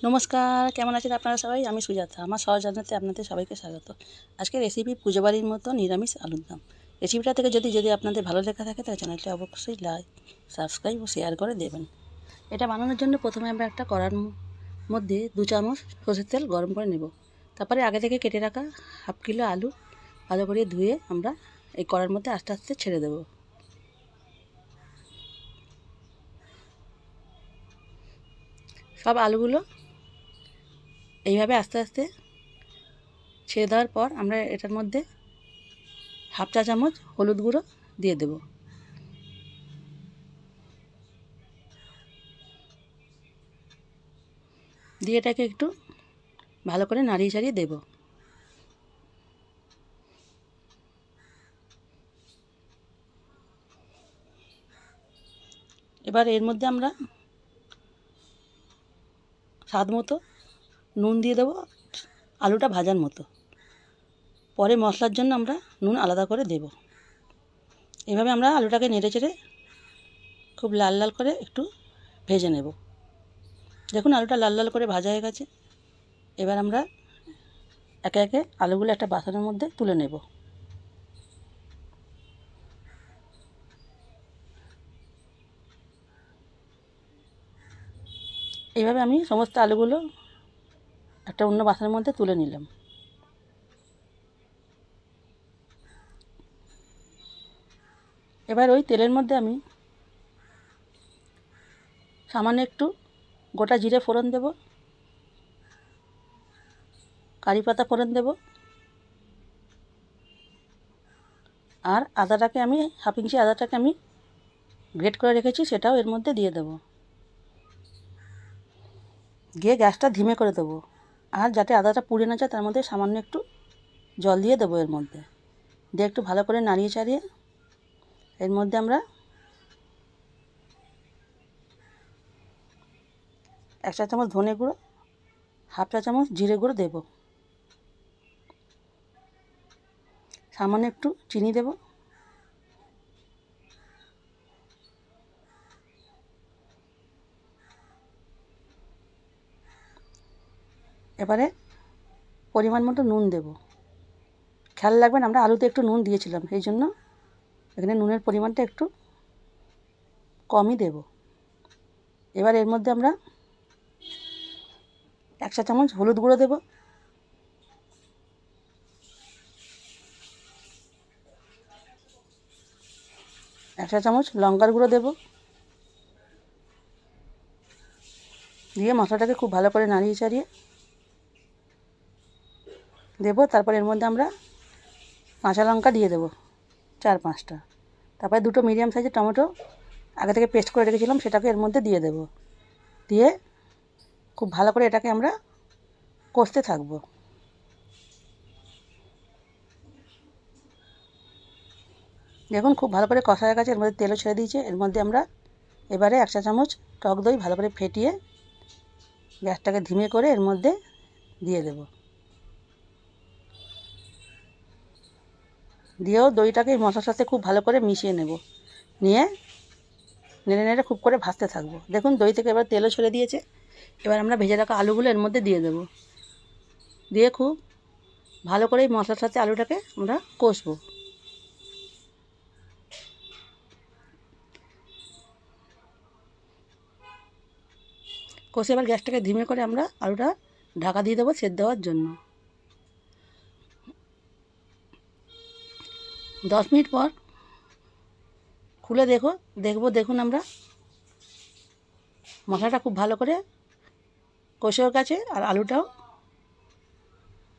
নমস্কার, কেমন আছেন আপনারা সবাই? আমি সুজাতা। আমার সহজ রান্নাতে আপনাদের সবাইকে স্বাগত। আজকের রেসিপি পুজো বাড়ির মতো নিরামিষ আলুর দম। রেসিপিটা থেকে যদি আপনাদের ভালো লেগে থাকে তাহলে চ্যানেলটি অবশ্যই লাইক, সাবস্ক্রাইব ও শেয়ার করে দেবেন। এটা বানানোর জন্য প্রথমে আমরা একটা কড়ার মধ্যে 2 চামচ সরষের তেল গরম করে নেব। তারপরে আগে থেকে কেটে রাখা হাফ কিলো আলু ভালো করে ধুয়ে আমরা এই কড়ার মধ্যে আস্তে আস্তে ছেড়ে দেব। সব আলুগুলো এইভাবে আস্তে আস্তে ছেড়ে দেওয়ার পর আমরা এটার মধ্যে হাফ চা চামচ হলুদ গুঁড়ো দিয়ে দেব। দিয়ে এটাকে একটু ভালো করে নাড়িয়ে চাড়িয়ে দেব। এবার এর মধ্যে আমরা স্বাদ মতো নুন দিয়ে দেবো, আলুটা ভাজার মতো। পরে মশলার জন্য আমরা নুন আলাদা করে দেব। এভাবে আমরা আলুটাকে নেড়ে চেড়ে খুব লাল লাল করে একটু ভেজে নেব। দেখুন আলুটা লাল লাল করে ভাজা হয়ে গেছে। এবার আমরা একে একে আলুগুলো একটা বাসনের মধ্যে তুলে নেব। এইভাবে আমি সমস্ত আলুগুলো একটা অন্য বাসনের মধ্যে তুলে নিলাম। এবার ওই তেলের মধ্যে আমি সামান্য একটু গোটা জিরে ফোড়ন দেব, কারি পাতা ফোড়ন দেব, আর আদাটাকে আমি হাফ ইঞ্চি আদাটাকে আমি গ্রেট করে রেখেছি সেটাও এর মধ্যে দিয়ে দেব। দিয়ে গ্যাসটা ধিমে করে দেবো। আর যাতে আদাটা পুড়ে না যায় তার মধ্যে সামান্য একটু জল দিয়ে দেবো এর মধ্যে। দিয়ে একটু ভালো করে নাড়িয়ে চাড়িয়ে এর মধ্যে আমরা 1 চা চামচ ধনে গুঁড়ো, হাফ চা চামচ জিরে গুঁড়ো দেব। সামান্য একটু চিনি দেব। এবারে পরিমাণ মতো নুন দেব। খেয়াল রাখবেন আমরা আলুতে একটু নুন দিয়েছিলাম, সেই জন্য এখানে নুনের পরিমাণটা একটু কমই দেব। এবার এর মধ্যে আমরা 1 চা চামচ হলুদ গুঁড়ো দেব, 1 চা চামচ লঙ্কার গুঁড়ো দেব। দিয়ে মশলাটাকে খুব ভালো করে নাড়িয়ে চাড়িয়ে দেব। তারপর এর মধ্যে আমরা কাঁচা লঙ্কা দিয়ে দেবো 4-5টা। তারপরে 2টো মিডিয়াম সাইজের টমেটো আগে থেকে পেস্ট করে রেখেছিলাম সেটাকে এর মধ্যে দিয়ে দেব। দিয়ে খুব ভালো করে এটাকে আমরা কষতে থাকব। দেখুন খুব ভালো করে কষা হয়ে গেছে, এর মধ্যে তেলও ছেড়ে দিয়েছে। এর মধ্যে আমরা এবারে 1 চা চামচ টক দই ভালো করে ফেটিয়ে গ্যাসটাকে ধিমে করে এর মধ্যে দিয়ে দেব। দিয়েও দইটাকে মশলার সাথে খুব ভালো করে মিশিয়ে নেব। নিয়ে নেড়ে নেড়ে খুব করে ভাজতে থাকবো। দেখুন দই থেকে এবার তেলও ছেড়ে দিয়েছে। এবার আমরা ভেজে রাখা আলুগুলো এর মধ্যে দিয়ে দেব। দিয়ে খুব ভালো করে এই মশলার সাথে আলুটাকে আমরা কষবো। কষে এবার গ্যাসটাকে ধিমে করে আমরা আলুটা ঢাকা দিয়ে দেবো সেদ্ধ হওয়ার জন্য। 10 মিনিট পর খুলে দেখুন আমরা মশলাটা খুব ভালো করে কষেও গেছে আর আলুটাও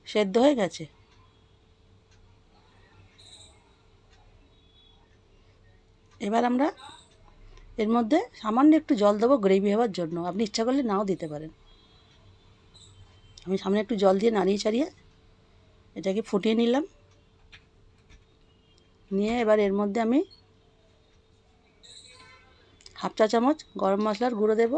সেদ্ধ হয়ে গেছে। এবার আমরা এর মধ্যে সামান্য একটু জল দেবো গ্রেভি হওয়ার জন্য। আপনি ইচ্ছা করলে নাও দিতে পারেন। আমি সামনে একটু জল দিয়ে নাড়িয়ে চাড়িয়ে এটাকে ফুটিয়ে নিলাম। নিয়ে এবার এর মধ্যে আমি হাফ চা চামচ গরম মশলার গুঁড়ো দেব,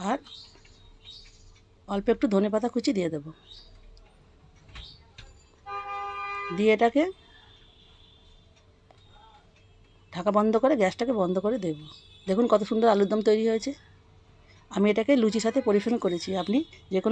আর অল্প একটু ধনেপাতা কুচি দিয়ে দেব। দিয়ে এটাকে ঢাকা বন্ধ করে গ্যাসটাকে বন্ধ করে দেব। দেখুন কত সুন্দর আলুর দম তৈরি হয়েছে। আমি এটাকে লুচির সাথে পরিবেশন করেছি। আপনি যে কোনো